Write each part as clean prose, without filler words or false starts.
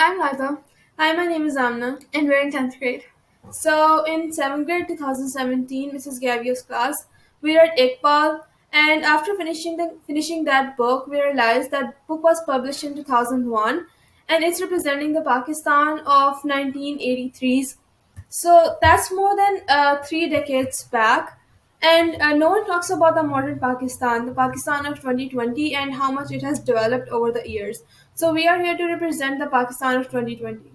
I'm Laika. Hi, my name is Amna, and we're in 10th grade. So, in 7th grade 2017, Mrs. Gavio's class, we read Iqbal, and after finishing that book, we realized that book was published in 2001, and it's representing the Pakistan of 1983's. So, that's more than 3 decades back. And no one talks about the modern Pakistan, the Pakistan of 2020, and how much it has developed over the years. So we are here to represent the Pakistan of 2020.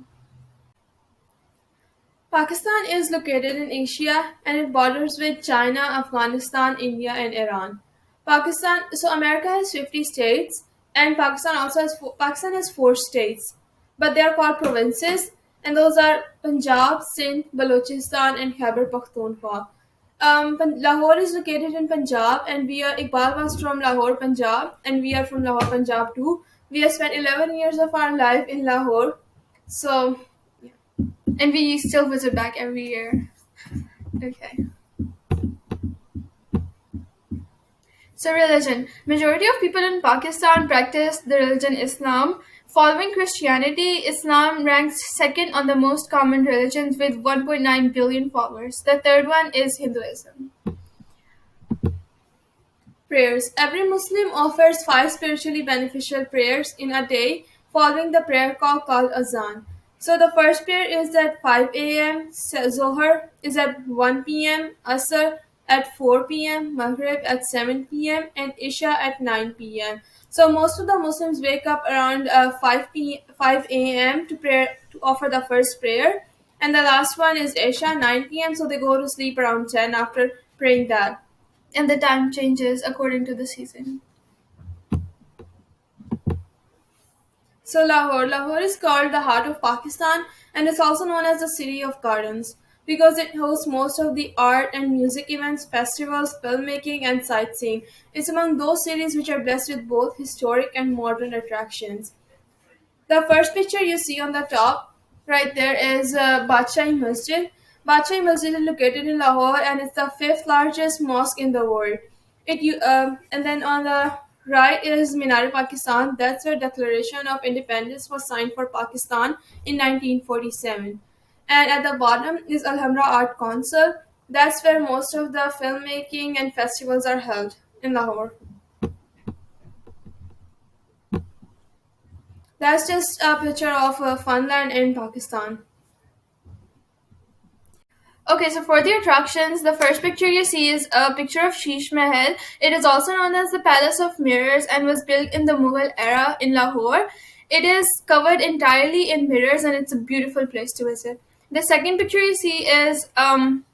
Pakistan is located in Asia and it borders with China, Afghanistan, India, and Iran. So America has 50 states, and Pakistan has four states, but they are called provinces, and those are Punjab, Sindh, Balochistan, and Khyber Pakhtunkhwa. Lahore is located in Punjab, and we are Iqbal was from Lahore, Punjab, and we are from Lahore, Punjab too. We have spent 11 years of our life in Lahore, so and we still visit back every year. Okay. So religion. Majority of people in Pakistan practice the religion Islam. Following Christianity, Islam ranks second on the most common religions with 1.9 billion followers. The third one is Hinduism. Prayers. Every Muslim offers five spiritually beneficial prayers in a day following the prayer called Azan. So the first prayer is at 5 a.m., Zohar is at 1 p.m., Asr at 4 p.m., Maghrib at 7 p.m., and Isha at 9 p.m. So most of the Muslims wake up around 5 a.m. to pray to offer the first prayer, and the last one is Isha 9 p.m. So they go to sleep around 10 after praying that, and the time changes according to the season. So Lahore is called the heart of Pakistan, and it's also known as the city of gardens because it hosts most of the art and music events, festivals, filmmaking, and sightseeing. It's among those cities which are blessed with both historic and modern attractions. The first picture you see on the top right there is Badshai Masjid. Badshai Masjid is located in Lahore and it's the fifth largest mosque in the world. And then on the right is Minar Pakistan. That's where Declaration of Independence was signed for Pakistan in 1947. And at the bottom is Alhambra Art Council. That's where most of the filmmaking and festivals are held in Lahore. That's just a picture of Funland in Pakistan. Okay, so for the attractions, the first picture you see is a picture of Sheesh Mahal. It is also known as the Palace of Mirrors and was built in the Mughal era in Lahore. It is covered entirely in mirrors and it's a beautiful place to visit. The second picture you see is on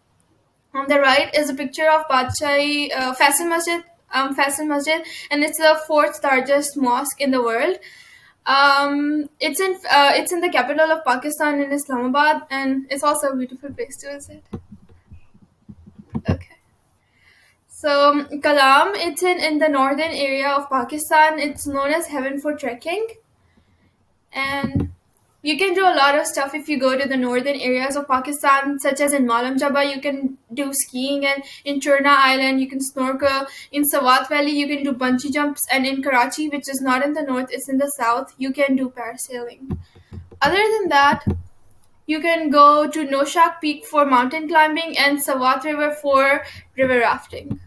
the right is a picture of Faisal Masjid, and it's the fourth largest mosque in the world. It's in the capital of Pakistan in Islamabad, and it's also a beautiful place to visit. Okay. So Kalam, it's in the northern area of Pakistan. It's known as heaven for trekking, and you can do a lot of stuff if you go to the northern areas of Pakistan, such as in Malam Jaba, you can do skiing, and in Churna Island, you can snorkel. In Sawat Valley, you can do bungee jumps, and in Karachi, which is not in the north, it's in the south, you can do parasailing. Other than that, you can go to Noshak Peak for mountain climbing and Sawat River for river rafting.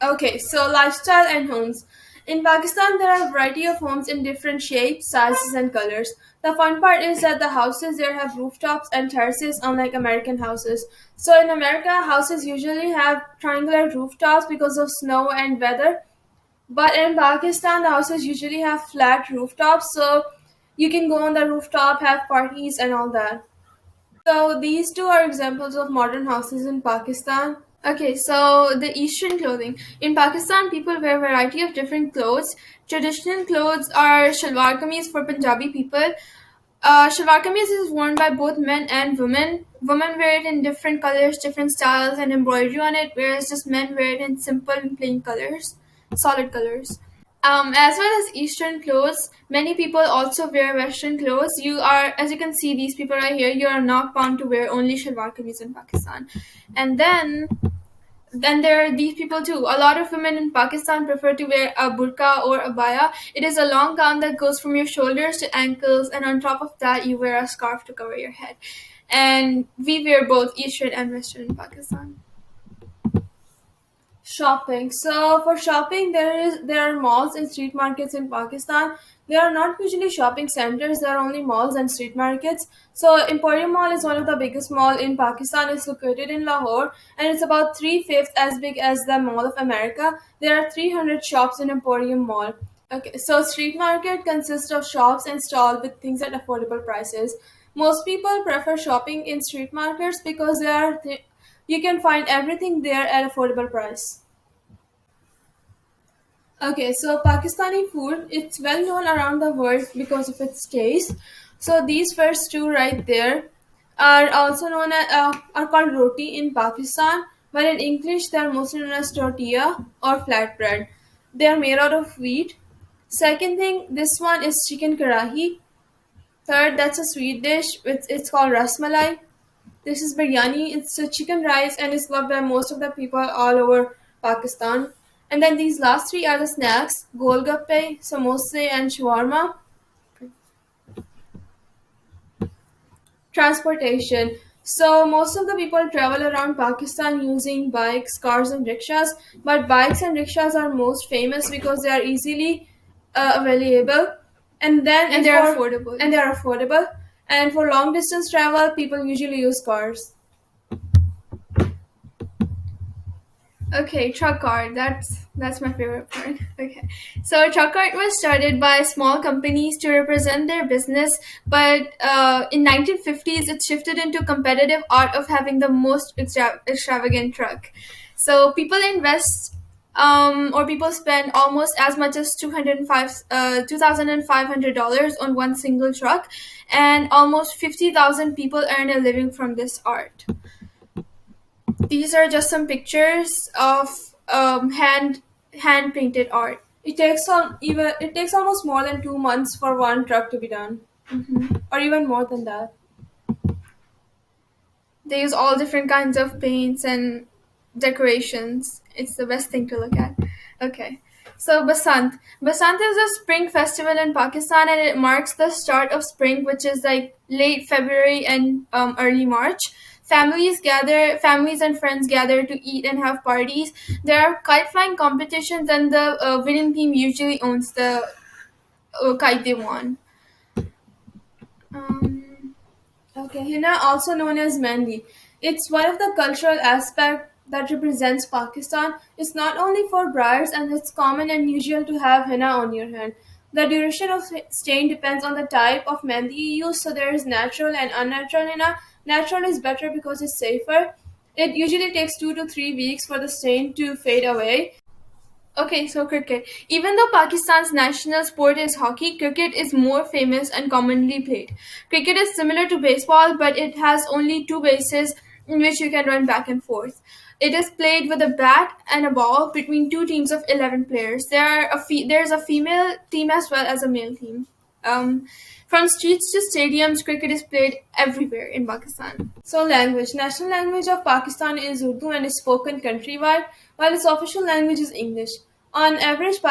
Okay, so lifestyle and homes. In Pakistan, there are a variety of homes in different shapes, sizes, and colors. The fun part is that the houses there have rooftops and terraces, unlike American houses. So in America, houses usually have triangular rooftops because of snow and weather. But in Pakistan, the houses usually have flat rooftops, so you can go on the rooftop, have parties, and all that. So these two are examples of modern houses in Pakistan. Okay, so the Eastern clothing. In Pakistan, people wear a variety of different clothes. Traditional clothes are shalwar kameez for Punjabi people. Shalwar kameez is worn by both men and women. Women wear it in different colors, different styles, and embroidery on it, whereas just men wear it in simple and plain colors, solid colors. As well as Eastern clothes, many people also wear Western clothes. As you can see, these people right here, you are not bound to wear only shalwar kameez in Pakistan. And then Then there are these people too. A lot of women in Pakistan prefer to wear a burqa or abaya. It is a long gown that goes from your shoulders to ankles, and on top of that, you wear a scarf to cover your head. And we wear both Eastern and Western in Pakistan. Shopping. So for shopping, there are malls and street markets in Pakistan. They are not usually shopping centers. They are only malls and street markets. So Emporium Mall is one of the biggest mall in Pakistan. It's located in Lahore, and it's about three-fifths as big as the Mall of America. There are 300 shops in Emporium Mall. Okay, so street market consists of shops and stalls with things at affordable prices. Most people prefer shopping in street markets because you can find everything there at affordable price. Okay, so Pakistani food, it's well known around the world because of its taste. So these first two right there are also known as are called roti in Pakistan, but in English they are mostly known as tortilla or flatbread. They are made out of wheat. Second thing, this one is chicken karahi. Third, that's a sweet dish. It's called rasmalai. This is biryani. It's a chicken rice and it's loved by most of the people all over Pakistan. And then these last three are the snacks: golgappe, samosa, and shawarma. Transportation. So most of the people travel around Pakistan using bikes, cars, and rickshaws. But bikes and rickshaws are most famous because they are easily available, and they are affordable. And for long distance travel, people usually use cars. Okay, truck art. That's my favorite part. Okay, so truck art was started by small companies to represent their business, but in 1950s it shifted into competitive art of having the most extravagant truck. So people invest or people spend almost as much as $2,500 on one single truck, and almost 50,000 people earn a living from this art. These are just some pictures of hand painted art. It takes almost more than 2 months for one truck to be done, or even more than that. They use all different kinds of paints and decorations. It's the best thing to look at. Okay. So Basant. Basant is a spring festival in Pakistan, and it marks the start of spring, which is like late February and early March. Families and friends gather to eat and have parties. There are kite flying competitions, and the winning team usually owns the kite they won. Um, Okay, henna, also known as Mehndi. It's one of the cultural aspects that represents Pakistan. It's not only for brides, and it's common and usual to have henna on your hand. The duration of stain depends on the type of mehndi you use, so there is natural and unnatural henna. Natural is better because it's safer. It usually takes 2 to 3 weeks for the stain to fade away. Okay, so cricket. Even though Pakistan's national sport is hockey, cricket is more famous and commonly played. Cricket is similar to baseball, but it has only two bases in which you can run back and forth. It is played with a bat and a ball between two teams of 11 players. There's a female team as well as a male team. Um, from streets to stadiums, cricket is played everywhere in Pakistan. So, language. National language of Pakistan is Urdu and is spoken countrywide, while its official language is English. On average,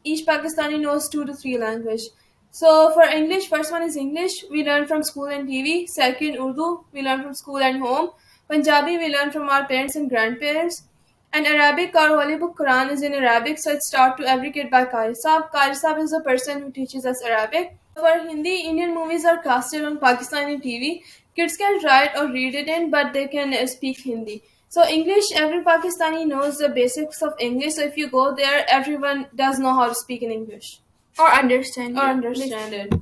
each Pakistani knows 2 to 3 languages. So, for English, first one is English. We learn from school and TV. Second, Urdu. We learn from school and home. Punjabi, we learn from our parents and grandparents. And Arabic, our holy book Quran is in Arabic, so it's taught to every kid by Qari Saab. Qari Saab is the person who teaches us Arabic. For Hindi, Indian movies are casted on Pakistani TV. Kids can write or read it in, but they can speak Hindi. So English, every Pakistani knows the basics of English. So if you go there, everyone does know how to speak in English Or understand. or understand it.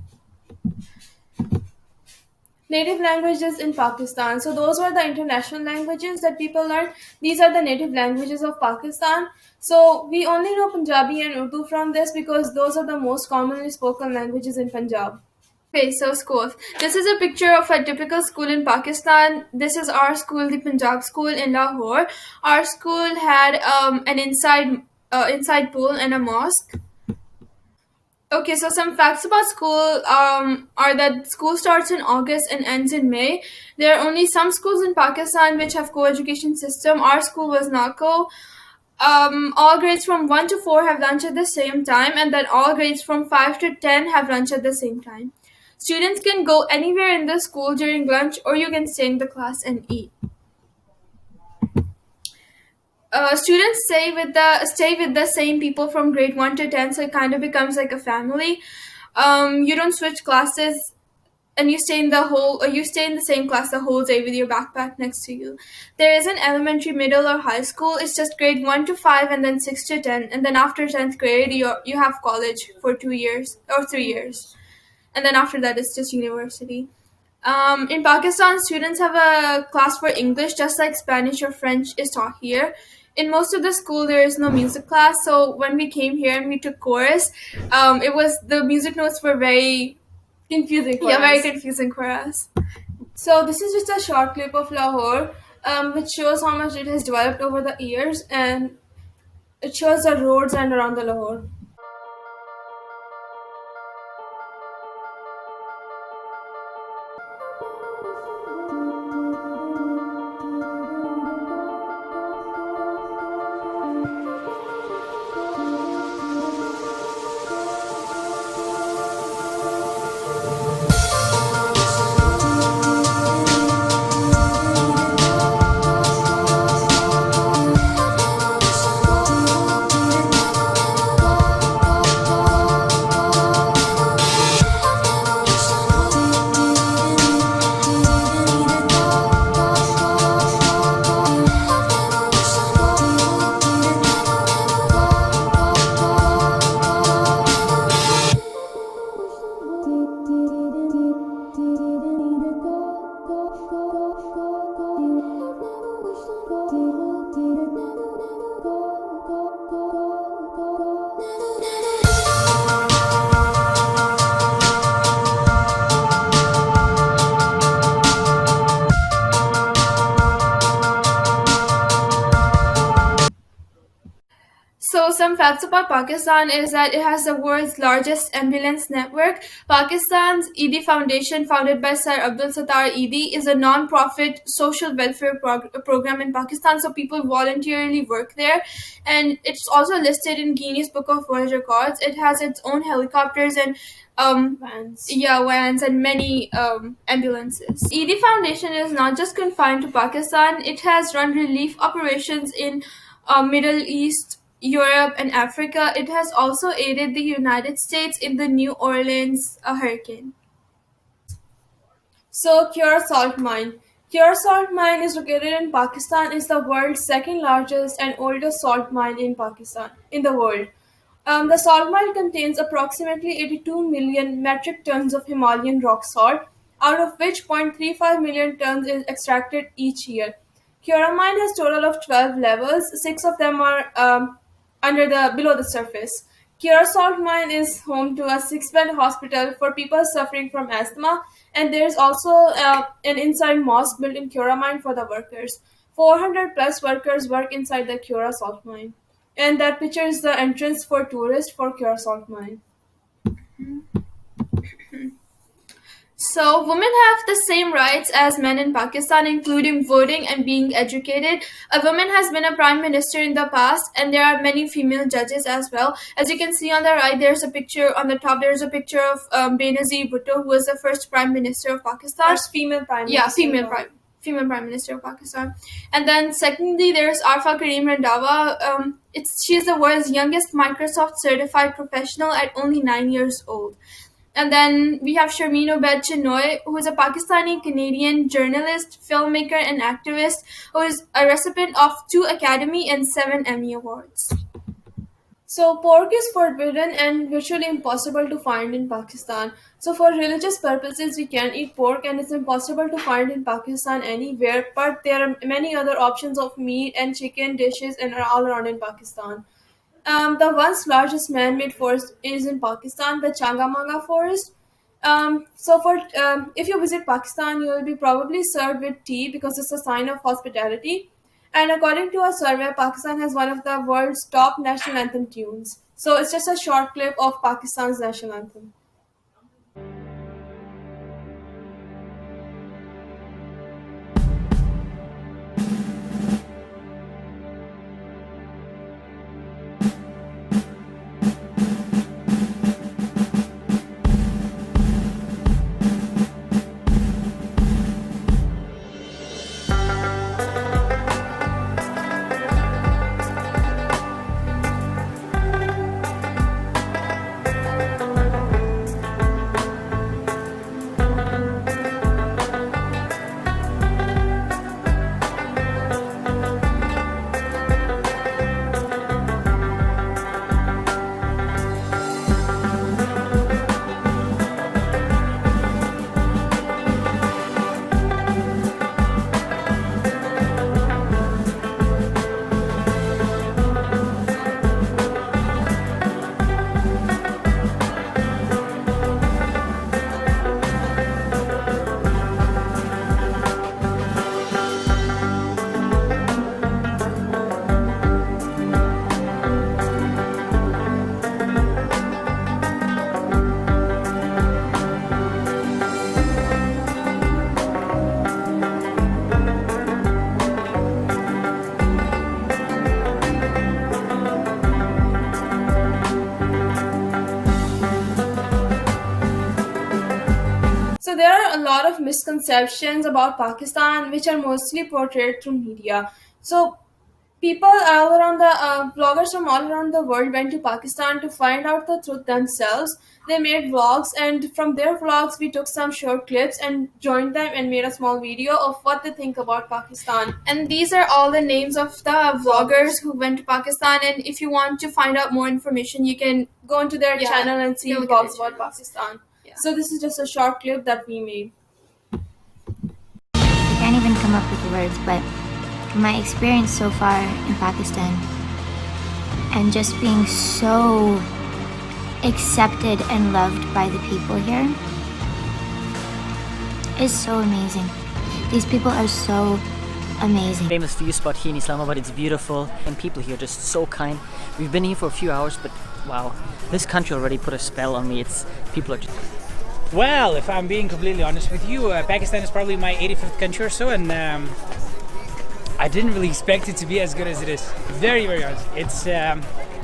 Native languages in Pakistan. So those were the international languages that people learned. These are the native languages of Pakistan. So we only know Punjabi and Urdu from this because those are the most commonly spoken languages in Punjab. Okay, so schools. This is a picture of a typical school in Pakistan. This is our school, the Punjab school in Lahore. Our school had an inside pool and a mosque. Okay, so some facts about school are that school starts in August and ends in May. There are only some schools in Pakistan which have co-education system. Our school was not co. All grades from 1 to 4 have lunch at the same time, and then all grades from 5 to 10 have lunch at the same time. Students can go anywhere in the school during lunch, or you can stay in the class and eat. Students stay with the same people from grade 1 to 10, so it kind of becomes like a family. You don't switch classes, and you stay in the same class the whole day with your backpack next to you. There isn't elementary, middle, or high school. It's just grade 1 to 5, and then 6 to 10, and then after 10th grade you have college for 2 years or 3 years, and then after that it's just university. In Pakistan, students have a class for English, just like Spanish or French is taught here. In most of the school, there is no music class. So when we came here and we took chorus, it was the music notes were very Confusing for yeah very us. confusing for us. So this is just a short clip of Lahore, which shows how much it has developed over the years, and it shows the roads and around the Lahore. So some facts about Pakistan is that it has the world's largest ambulance network. Pakistan's ED Foundation, founded by Sir Abdul Sattar ED, is a non-profit social welfare program in Pakistan. So people voluntarily work there, and it's also listed in Guinness Book of World Records. It has its own helicopters and Vans. vans and many ambulances. ED Foundation is not just confined to Pakistan. It has run relief operations in Middle East, Europe, and Africa. It has also aided the United States in the New Orleans hurricane. So, Cure Salt Mine. Cure Salt Mine is located in Pakistan. Is the world's second largest and oldest salt mine in Pakistan in the world. The salt mine contains approximately 82 million metric tons of Himalayan rock salt, out of which 0.35 million tons is extracted each year. Cura mine has total of 12 levels. Six of them are under the below the surface. Cure Salt Mine is home to a six-bed hospital for people suffering from asthma, and there is also an inside mosque built in Cura Mine for the workers. 400 plus workers work inside the Cura Salt Mine, and that picture is the entrance for tourists for Cura Salt Mine. So, women have the same rights as men in Pakistan, including voting and being educated. A woman has been a prime minister in the past, and there are many female judges as well. As you can see on the right, there's a picture on the top. There's a picture of Benazir Bhutto, who was the first prime minister of Pakistan. First female prime Yeah, minister. female prime minister of Pakistan. And then secondly, there's Arfa Karim Randhawa. She's the world's youngest Microsoft certified professional at only 9 years old. And then we have Sharmeen Obed Chinoy, who is a Pakistani Canadian journalist, filmmaker, and activist, who is a recipient of 2 Academy and 7 Emmy Awards. So pork is forbidden and virtually impossible to find in Pakistan. So for religious purposes, we can eat pork, and it's impossible to find in Pakistan anywhere. But there are many other options of meat and chicken dishes and are all around in Pakistan. The once largest man-made forest is in Pakistan, the Changamanga forest. If you visit Pakistan, you will be probably served with tea because it's a sign of hospitality. And according to a survey, Pakistan has one of the world's top national anthem tunes. So it's just a short clip of Pakistan's national anthem. So there are a lot of misconceptions about Pakistan, which are mostly portrayed through media. So people all around the vloggers from all around the world went to Pakistan to find out the truth themselves. They made vlogs, and from their vlogs, we took some short clips and joined them and made a small video of what they think about Pakistan. And these are all the names of the vloggers who went to Pakistan. And if you want to find out more information, you can Go into their Yeah, channel and see go look at vlogs their about Pakistan. Yeah. So this is just a short clip that we made. I can't even come up with the words, but from my experience so far in Pakistan and just being so accepted and loved by the people here is so amazing. These people are so amazing. Famous view spot here in Islamabad. It's beautiful and people here are just so kind. We've been here for a few hours, but wow, this country already put a spell on me. People are just... Well, if I'm being completely honest with you, Pakistan is probably my 85th country or so, and I didn't really expect it to be as good as it is. Very, very honest. It's, I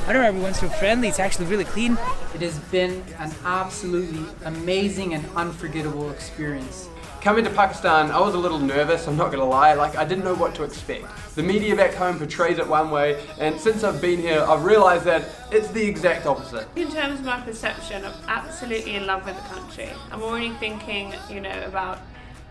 don't know, everyone's so friendly. It's actually really clean. It has been an absolutely amazing and unforgettable experience. Coming to Pakistan, I was a little nervous, I'm not gonna lie, I didn't know what to expect. The media back home portrays it one way, and since I've been here, I've realised that it's the exact opposite. In terms of my perception, I'm absolutely in love with the country. I'm already thinking, about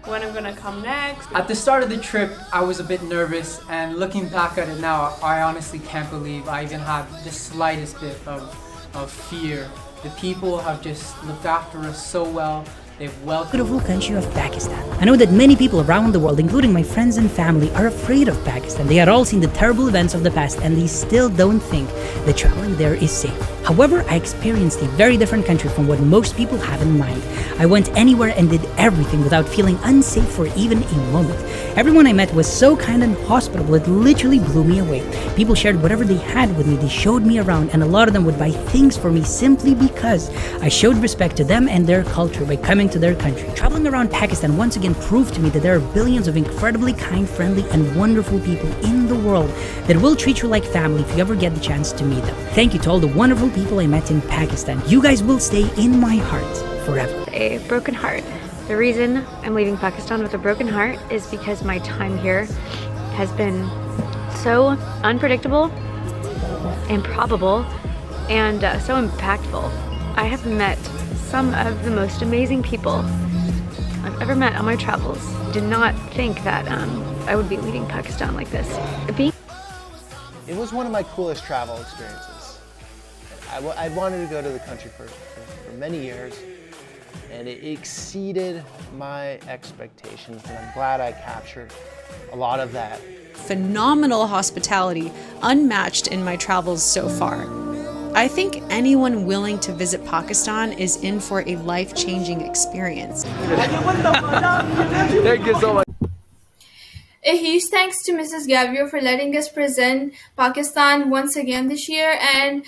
when I'm gonna come next. At the start of the trip, I was a bit nervous, and looking back at it now, I honestly can't believe I even had the slightest bit of fear. The people have just looked after us so well. They've welcomed Beautiful country of Pakistan. I know that many people around the world, including my friends and family, are afraid of Pakistan. They had all seen the terrible events of the past and they still don't think that traveling there is safe. However, I experienced a very different country from what most people have in mind. I went anywhere and did everything without feeling unsafe for even a moment. Everyone I met was so kind and hospitable, it literally blew me away. People shared whatever they had with me, they showed me around, and a lot of them would buy things for me simply because I showed respect to them and their culture by coming to their country. Traveling around Pakistan once again proved to me that there are billions of incredibly kind, friendly, and wonderful people in the world that will treat you like family if you ever get the chance to meet them. Thank you to all the wonderful people I met in Pakistan. You guys will stay in my heart forever. A broken heart. The reason I'm leaving Pakistan with a broken heart is because my time here has been so unpredictable, improbable, and so impactful. I have met some of the most amazing people I've ever met on my travels. Did not think that I would be leaving Pakistan like this. It was one of my coolest travel experiences. I wanted to go to the country for many years, and it exceeded my expectations, and I'm glad I captured a lot of that. Phenomenal hospitality, unmatched in my travels so far. I think anyone willing to visit Pakistan is in for a life-changing experience. Thank you so much. A huge thanks to Mrs. Gavio for letting us present Pakistan once again this year, and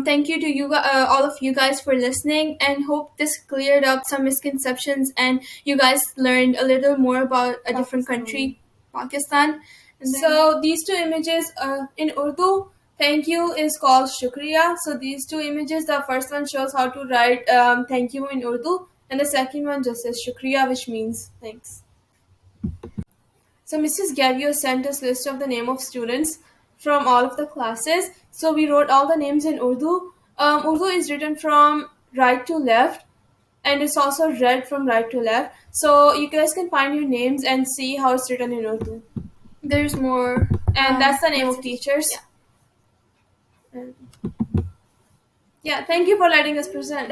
thank you to you, all of you guys, for listening. And hope this cleared up some misconceptions, and you guys learned a little more about a different country, Pakistan. And then, So these two images in Urdu, thank you is called shukriya. So these two images, the first one shows how to write thank you in Urdu, and the second one just says shukriya, which means thanks. So Mrs. Gavio sent us list of the name of students from all of the classes. So we wrote all the names in Urdu. Urdu is written from right to left, and it's also read from right to left. So you guys can find your names and see how it's written in Urdu. there's more, And that's the name of teachers. Yeah, thank you for letting us present.